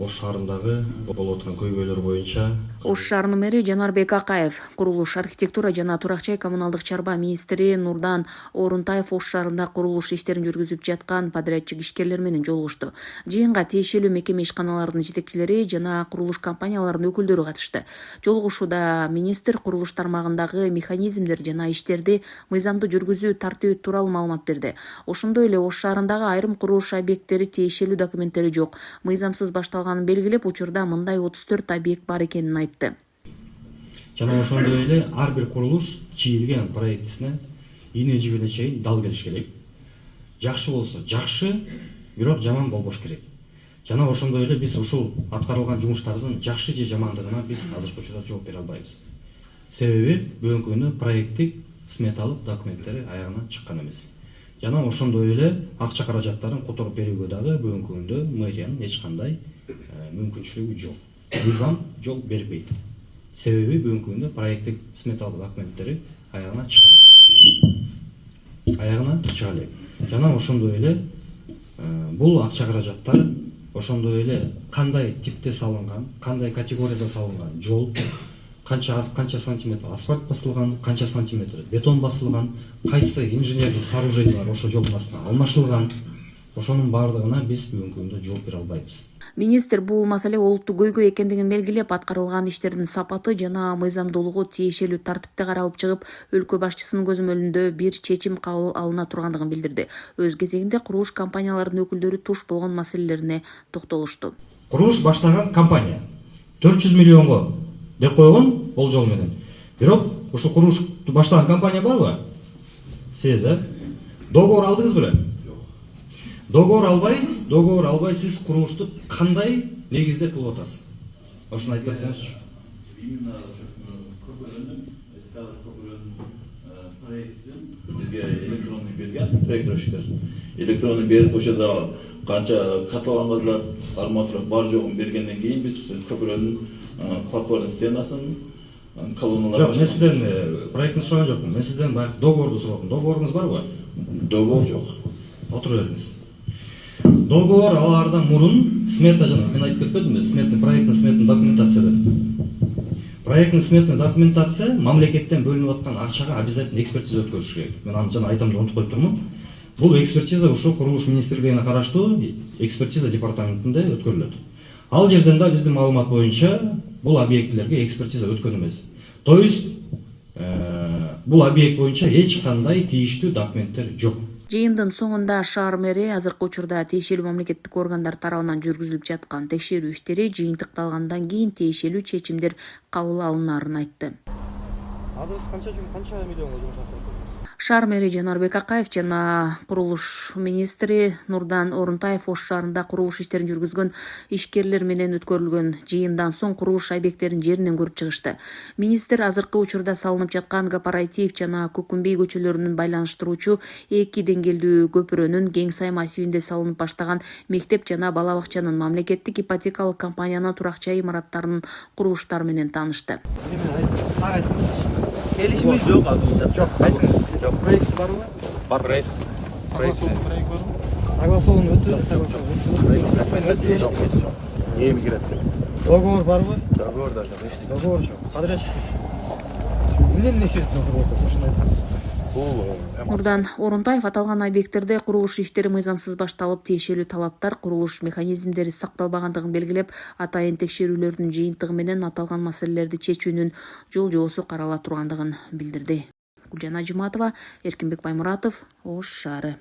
Ош шаарындагы болуп аткан көйгөйлөр боюнча Ош шаарынын мэри Жанарбек Акаев, курулуш, архитектура жана турак-жай коммуналдык чарба министри Нурдан Орунтаев Ош шаарында курулуш иштерин жүргүзүп жаткан подрядчик ишкерлер менен жолугушту. Жыйынга тиешелүү мекеме ишканаларынын жетекчилери жана курулуш компанияларынын өкүлдөрү катышты. Жолугушууда министр курулуш тармагындагы механизмдер жана иштерди мыйзамдуу жүргүзүү тартиби тууралуу маалымат берди. Ошондой эле Ош шаарындагы айрым курулуш объекттери тиешелүү документтери жок, мыйзамсыз башталганын белгилеп, учурда мындай 34 объект бар экенин айтты. Жана ошондой эле ар бир курулуш чийилген проектисине ийне жибине чейин дал келиш керек. Жакшы болсо жакшы, бирок жаман болбош керек. Жана ошондой эле биз ушул аткарылган жумуштардын жакшы же жамандыгына биз азыркы учурда жооп бере албайбыз. Себеби бүгүнкү күнү проекттик сметалык документтери аягына чыккан эмес. Жана ошондой эле акча каражаттарын которуп берүүгө дагы бүгүнкү күндө мэриянын эч кандай мүмкүнчүлүгү жок. Мыйзам жол бербейт. Себеби бүгүнкү күндө проекттик сметалык документтери аягына чыга элек. Жана ошондой эле бул акча каражаттар ошондой эле кандай типте салынган, кандай категорияда салынган жол, канча сантиметр асфальт басылган, канча сантиметр бетон басылган, кайсы инженердик сооружениялар ошо жолдун астына алмашылган, ошонун баардыгына биз бүгүнкү күндө жооп бере албайбыз. Министр бул маселе олуттуу көйгөй экендигин белгилеп, аткарылган иштердин сапаты жана мыйзамдуулугу тиешелүү тартипте каралып чыгып, өлкө башчысынын көзөмөлүндө бир чечим кабыл алына тургандыгын билдирди. Өз кезегинде курулуш компанияларынын өкүлдөрү туш болгон маселелерине токтолушту. Курулуш баштаган компания 400 миллионго деп койгон болжол менен. Бирок ушул курулушту баштаган компания барбы? Сиз договор алдыңыз беле? Договор албай сиз курулушту кандай негизде кылып атасыз? Ошону айтып берсеңизчи. Именно көпүрөнүн проектисин бизге электронный берген проектировщиктер. Электронный берип ошода канча катланган арматура бар жогун бергенден кийин биз көпүрөнүн подпорный стенасын колонналарын. Жок, мен сизден проектин сураган жокмун. Мен сизден баягы договорду сурадым. Договоруңуз барбы? Договор жок. Отура бериңиз. Договор алардан мурун смета жана мен айтып кетпедимби? Проектный сметный документация деп. Проектный сметный документация мамлекеттен бөлүнүп аткан акчага обязательно экспертиза өткөрүш керек. Мен аны жана айтам деп унутуп коюп турмун. Бул экспертиза ушул курулуш министрлигине караштуу экспертиза департаментинде өткөрүлөт. Ал жерден да биздин маалымат боюнча бул объектилерге экспертиза өткөн эмес. То есть бул объект боюнча эч кандай тийиштүү документтер жок. Жыйындын соңунда шаар мэри азыркы учурда тиешелүү мамлекеттик органдар тарабынан жүргүзүлүп жаткан текшерүү иштери жыйынтыкталгандан кийин тиешелүү чечимдер кабыл алынаарын айтты. Азыр сиз канча миллионго жумуш аткарып көрдүңүз? Шаар мэри Жанарбек Акаев жана курулуш министри Нурдан Орунтаев Ош шаарында курулуш иштерин жүргүзгөн ишкерлер менен өткөрүлгөн жыйындан соң курулуш объекттерин жеринен көрүп чыгышты. Министр азыркы учурда салынып жаткан Кооператив жана Көкүмбей көчөлөрүнүн байланыштыруучу 2 деңгээлдүү көпүрөнүн Кең Сай массивинде салынып баштаган мектеп жана бала бакчанын мамлекеттик ипотекалык компаниянын турак-жай имараттарынын курулуштары менен таанышты. Келишимиz жок азырынча. Жок, айтыңыз. Жок, проектisi барбы? Бар проект. Согласован өтүп, Эми кирет. договор барбы? Договор да жок. Договор жок. Подрядчик эмненин негизинде кылып атасыз? Ошону айтыңыз. Нурдан Орунтаев аталган объекттерде курулуш иштери мыйзамсыз башталып, тиешелүү талаптар, курулуш механизмдери сакталбагандыгын белгилеп, атайын текшерүүлөрдүн жыйынтыгы менен аталган маселелерди чечүүнүн жол-жобосу карала тургандыгын билдирди. Гүлжан Ажыматова, Эркинбек Баймуратов, Ош шаары.